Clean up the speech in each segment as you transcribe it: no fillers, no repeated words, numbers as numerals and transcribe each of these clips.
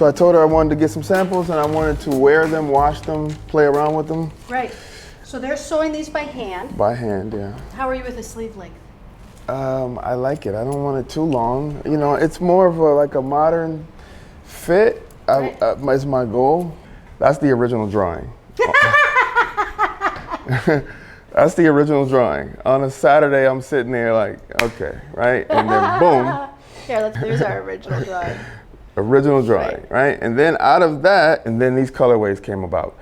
So I told her I wanted to get some samples and I wanted to wear them, wash them, play around with them. Right. So they're sewing these by hand. By hand, yeah. How are you with the sleeve length? I like it. I don't want it too long. You know, it's more of like a modern fit. Right. Is my goal. That's the original drawing. That's the original drawing. On a Saturday, I'm sitting there like, okay, right? And then boom. There's our original drawing. Original drawing, right? And then out of that, and then these colorways came about.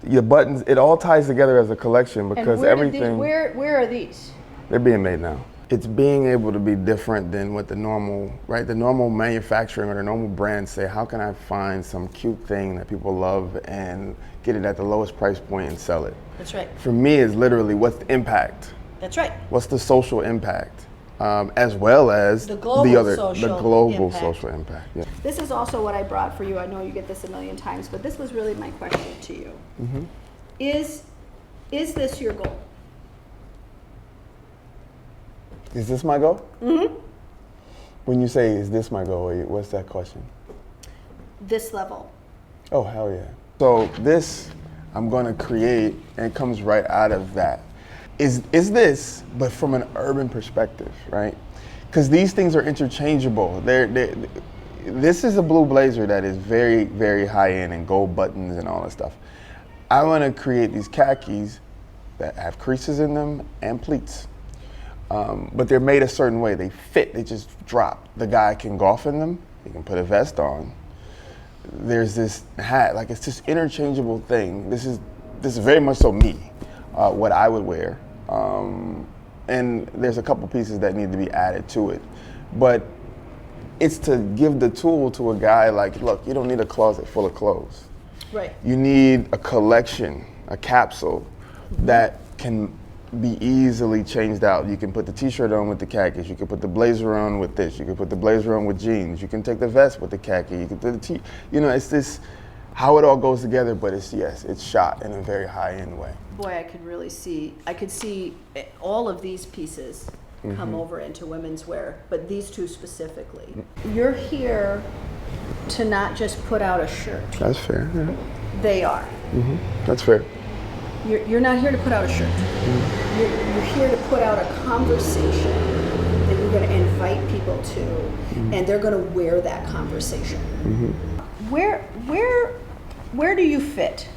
Your buttons, it all ties together as a collection because everything. Where are these? They're being made now. It's being able to be different than what the normal, right? The normal manufacturing or the normal brands say, how can I find some cute thing that people love and get it at the lowest price point and sell it? That's right. For me, it's literally what's the impact? That's right. What's the social impact? As well as the global social impact. Yeah. This is also what I brought for you. I know you get this a million times, but this was really my question to you. Mm-hmm. Is this your goal? Is this my goal? Mm-hmm. When you say, is this my goal, what's that question? This level. Oh, hell yeah. So this, I'm gonna create, and it comes right out of that. Is this, but from an urban perspective, right? Because these things are interchangeable. This is a blue blazer that is very, very high end and gold buttons and all that stuff. I wanna create these khakis that have creases in them and pleats. But they're made a certain way. They fit, they just drop. The guy can golf in them, he can put a vest on. There's this hat, like it's this interchangeable thing. This is very much so me, what I would wear. And there's a couple pieces that need to be added to it. But it's to give the tool to a guy like, look, you don't need a closet full of clothes. Right. You need a collection, a capsule that can be easily changed out. You can put the t-shirt on with the khakis, you can put the blazer on with this, you can put the blazer on with jeans, you can take the vest with the khaki, you can do the it's this, how it all goes together, but it's shot in a very high-end way. Boy, I could see all of these pieces come over into women's wear, but these two specifically. You're here to not just put out a shirt. That's fair, yeah. They are. That's fair. You're not here to put out a shirt. You're here to put out a conversation that you're going to invite people to, and they're going to wear that conversation. Where do you fit?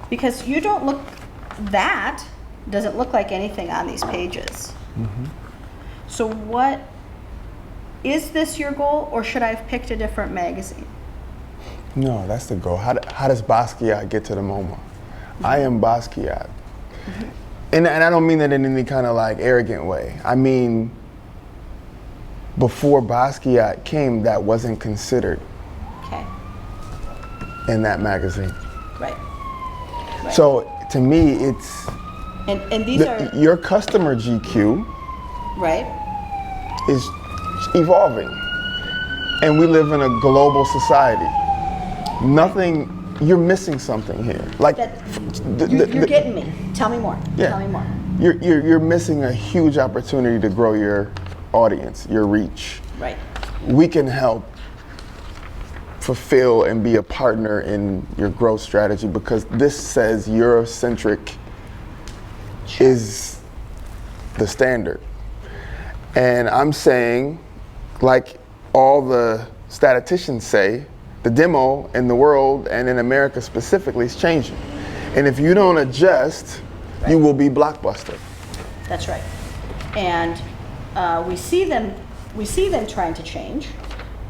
Because you don't look, that doesn't look like anything on these pages. So what, is this your goal, or should I have picked a different magazine? No, that's the goal. How does Basquiat get to the MoMA? I am Basquiat. And I don't mean that in any kind of like arrogant way. I mean, before Basquiat came, that wasn't considered in that magazine. Right. So to me, it's and these are your customer GQ. Right. Is evolving, and we live in a global society. Nothing, you're missing something here. Like you're getting me. Tell me more. Yeah. Tell me more. You're missing a huge opportunity to grow your audience, your reach. Right. We can help fulfill and be a partner in your growth strategy because this says Eurocentric is the standard. And I'm saying, like all the statisticians say, the demo in the world and in America specifically is changing. And if you don't adjust, you will be blockbuster. That's right. And we see them trying to change,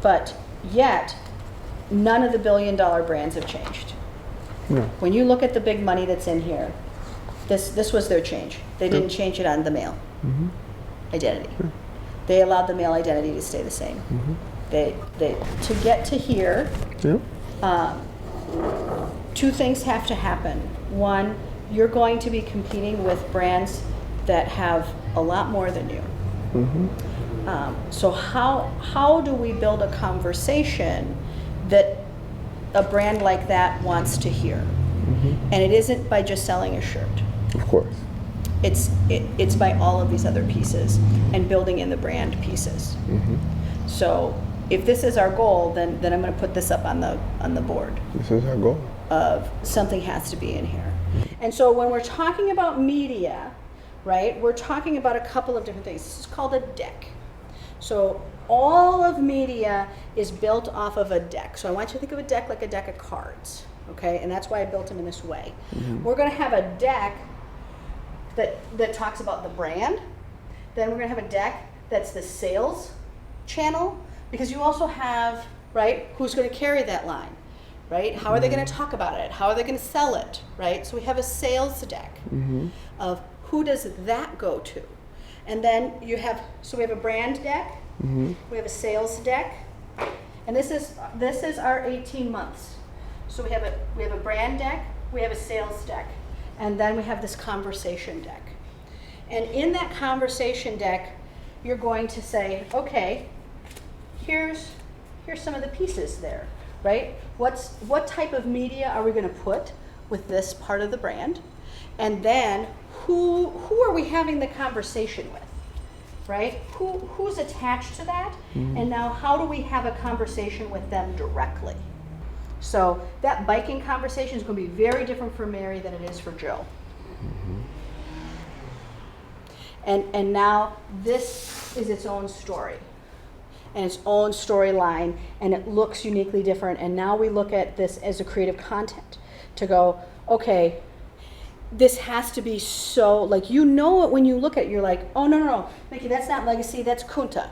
but yet none of the billion-dollar brands have changed. No. When you look at the big money that's in here, this was their change. They didn't change it on the male identity. They allowed the male identity to stay the same. They to get to here, two things have to happen. One, you're going to be competing with brands that have a lot more than you. So how do we build a conversation that a brand like that wants to hear? And it isn't by just selling a shirt. Of course. It's by all of these other pieces and building in the brand pieces. So if this is our goal, then I'm going to put this up on the board This is our goal. of something has to be in here. And so when we're talking about media, right, we're talking about a couple of different things. This is called a deck. So all of media is built off of a deck. So I want you to think of a deck like a deck of cards, okay? And that's why I built them in this way. We're going to have a deck that talks about the brand. Then we're going to have a deck that's the sales channel, because you also have, right, who's going to carry that line, right? How are they going to talk about it? How are they going to sell it, right? So we have a sales deck of who does that go to? And then you have, so we have a brand deck, we have a sales deck, and this is our 18 months. So we have a brand deck, we have a sales deck, and then we have this conversation deck. And in that conversation deck, you're going to say, okay, here's some of the pieces there, right? What type of media are we going to put with this part of the brand? And then who are we having the conversation with, right? Who's attached to that? And now how do we have a conversation with them directly? So that biking conversation is going to be very different for Mary than it is for Joe. And now this is its own story and its own storyline, and it looks uniquely different. And now we look at this as a creative content to go, okay, this has to be so, like, you know it when you look at it, you're like, oh, no, Mickey, that's not Legacy, that's Kunta.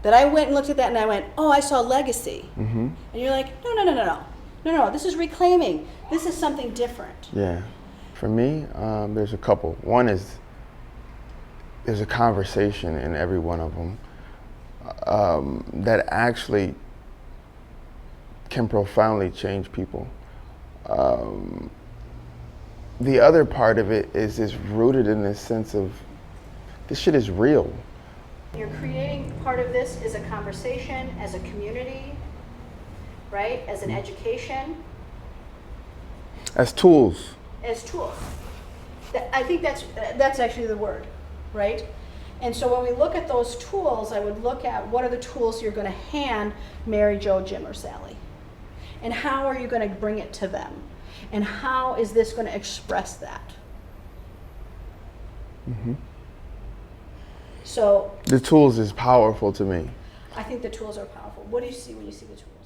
That I went and looked at that and I went, oh, I saw Legacy. And you're like, no, this is reclaiming. This is something different. Yeah. For me, there's a couple. One is there's a conversation in every one of them that actually can profoundly change people. The other part of it is rooted in this sense of this shit is real. You're creating part of this is a conversation, as a community, right? As an education. As tools. As tools. I think that's actually the word, right? And so when we look at those tools, I would look at what are the tools you're going to hand Mary, Joe, Jim, or Sally? And how are you going to bring it to them? And how is this going to express that? So the tools is powerful to me. I think the tools are powerful. What do you see when you see the tools?